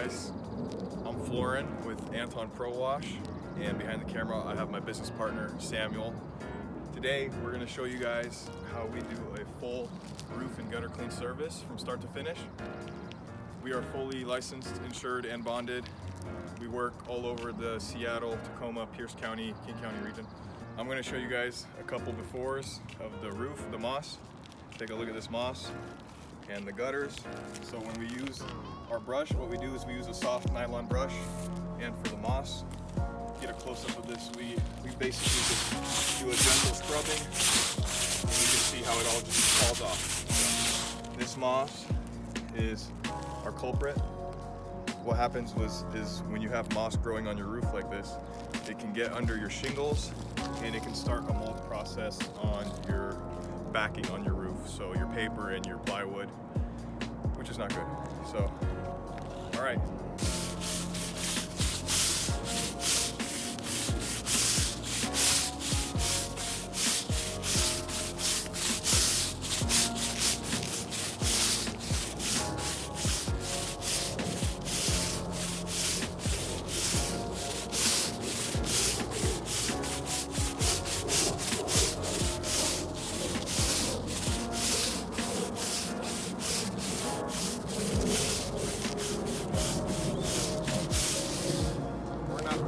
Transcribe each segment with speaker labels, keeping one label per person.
Speaker 1: guys, I'm Florin with Anton Pro Wash, and behind the camera I have my business partner Samuel. Today we're going to show you guys how we do a full roof and gutter clean service from start to finish. We are fully licensed, insured, and bonded. We work all over the Seattle, Tacoma, Pierce County, King County region. I'm going to show you guys a couple befores of the roof, the moss. Take a look at this moss and the gutters. So when we use our brush, what we do is we use a soft nylon brush, and for the moss, get a close-up of this, we basically just do a gentle scrubbing, and you can see how it all just falls off. This moss is our culprit. What happens is when you have moss growing on your roof like this, it can get under your shingles and it can start a mold process on your backing on your roof, so your paper and your plywood, which is not good. So, all right.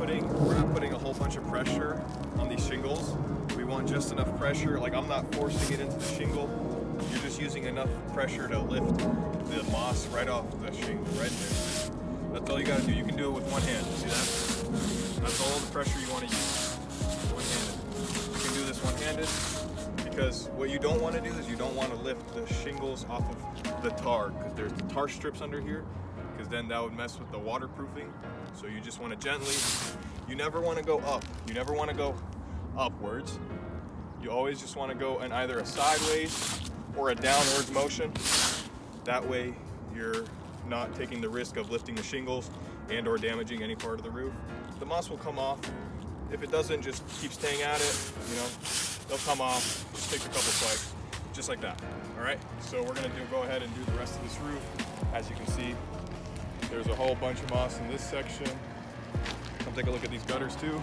Speaker 1: We're not putting a whole bunch of pressure on these shingles. We want just enough pressure. Like, I'm not forcing it into the shingle. You're just using enough pressure to lift the moss right off the shingle, right there. That's all you gotta do. You can do it with one hand. See that? That's all the pressure you want to use. One-handed. You can do this one-handed because what you don't want to do is you don't want to lift the shingles off of the tar, because there's the tar strips under here, because then that would mess with the waterproofing. So you just want to gently, you never want to go up. You never want to go upwards. You always just want to go in either a sideways or a downwards motion. That way you're not taking the risk of lifting the shingles and or damaging any part of the roof. The moss will come off. If it doesn't, just keep staying at it. You know, they'll come off. Just take a couple swipes, just like that. All right, so we're gonna go ahead and do the rest of this roof. As you can see, there's a whole bunch of moss in this section. Come take a look at these gutters too.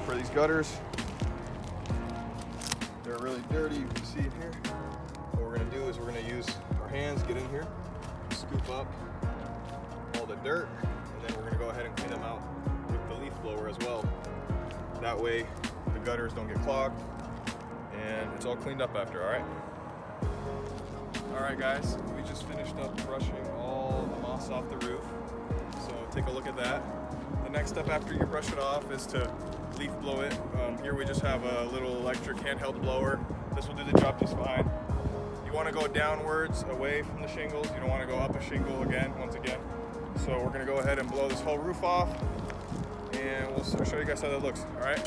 Speaker 1: For these gutters, they're really dirty. You can see it here. What we're gonna do is we're gonna use our hands, get in here, scoop up all the dirt, and then we're gonna go ahead and clean them out with the leaf blower as well. That way the gutters don't get clogged and it's all cleaned up after, all right? All right, guys, we just finished up brushing all the moss off the roof. So take a look at that. The next step after you brush it off is to leaf blow it. Here we just have a little electric handheld blower. This will do the job just fine. You want to go downwards away from the shingles. You don't want to go up a shingle once again. So we're going to go ahead and blow this whole roof off, and we'll show you guys how that looks, all right?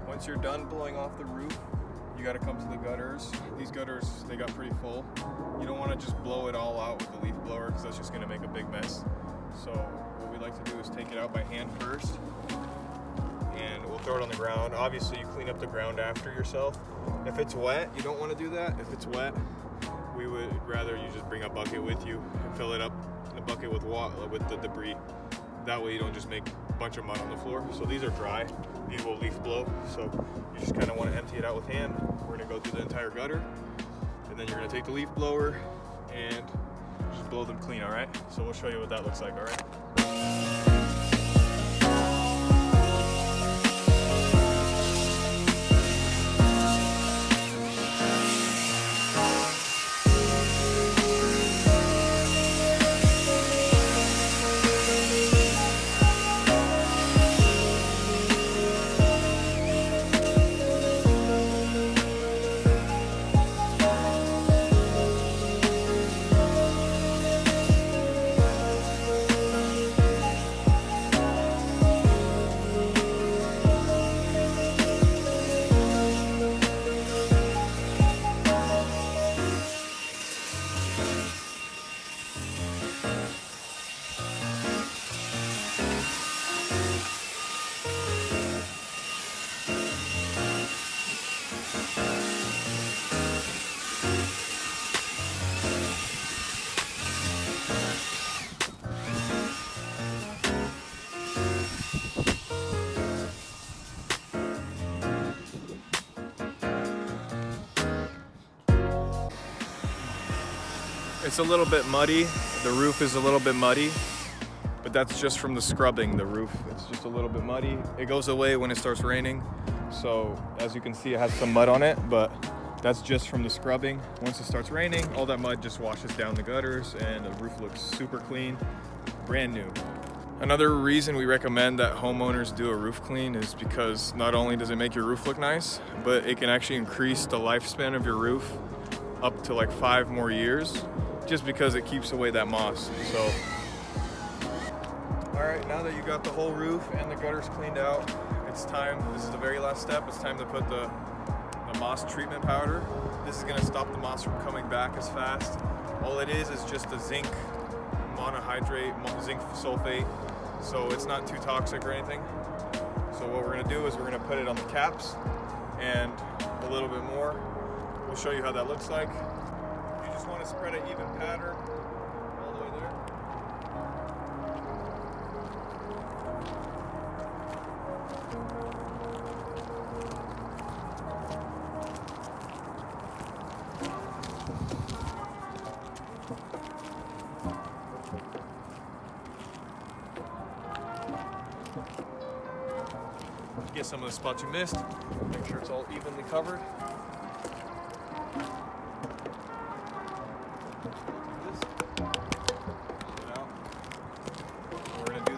Speaker 1: Once you're done blowing off the roof, you got to come to the gutters. These gutters, they got pretty full. You don't want to just blow it all out with the leaf blower, because that's just going to make a big mess. So what we like to do is take it out by hand first, and we'll throw it on the ground. Obviously you clean up the ground after yourself. If it's wet, you don't want to do that. If it's wet, we would rather you just bring a bucket with you and fill it up in a bucket with water, with the debris. That way you don't just make a bunch of mud on the floor. So these are dry. These will leaf blow. So you just kind of want to empty it out with hand. We're going to go through the entire gutter, and then you're going to take the leaf blower and just blow them clean, all right? So we'll show you what that looks like, all right? It's a little bit muddy. The roof is a little bit muddy, but that's just from the scrubbing. The roof, it's just a little bit muddy. It goes away when it starts raining. So as you can see, it has some mud on it, but that's just from the scrubbing. Once it starts raining, all that mud just washes down the gutters and the roof looks super clean, brand new. Another reason we recommend that homeowners do a roof clean is because not only does it make your roof look nice, but it can actually increase the lifespan of your roof up to like 5 more years, just because it keeps away that moss. So, all right, now that you got the whole roof and the gutters cleaned out, it's time, this is the very last step, it's time to put the moss treatment powder. This is gonna stop the moss from coming back as fast. All it is just a zinc monohydrate, zinc sulfate, so it's not too toxic or anything. So what we're gonna do is we're gonna put it on the caps and a little bit more. We'll show you how that looks like. You just want to spread an even pattern all the way there. Get some of the spots you missed. Make sure it's all evenly covered.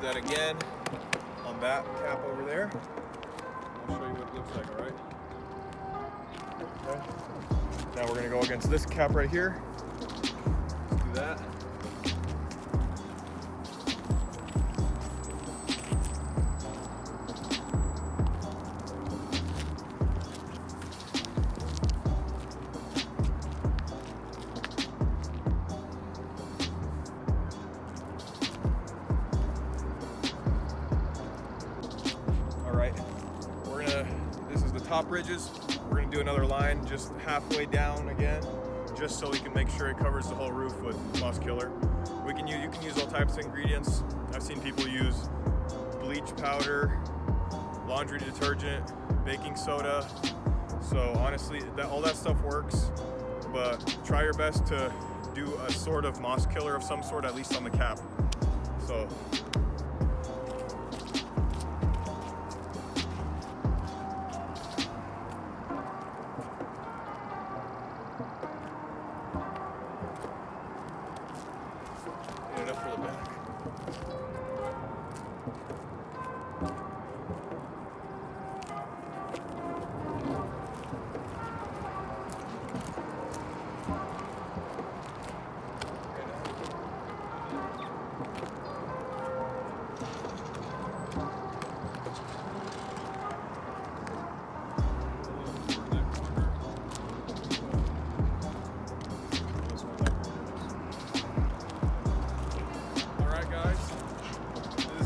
Speaker 1: That again on that cap over there. I'll show you what it looks like, all right? Okay. Now we're gonna go against this cap right here. Let's do that. This is the top ridges. We're gonna do another line just halfway down again, just so we can make sure it covers the whole roof with moss killer. You can use all types of ingredients. I've seen people use bleach powder, laundry detergent, baking soda. So honestly, all that stuff works, but try your best to do a sort of moss killer of some sort, at least on the cap. So. Enough for the back.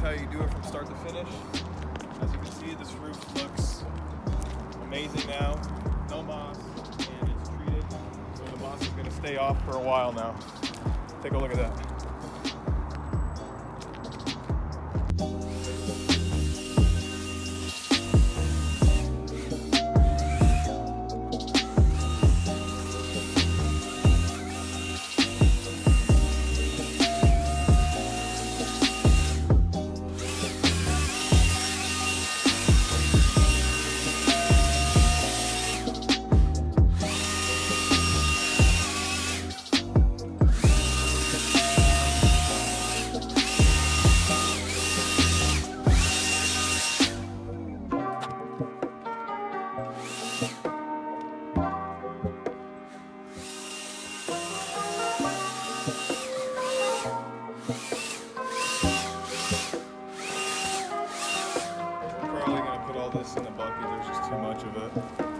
Speaker 1: How you do it from start to finish. As you can see, this roof looks amazing now. No moss, and it's treated, so the moss is going to stay off for a while now. Take a look at that. Probably gonna put all this in the bucket. There's just too much of it.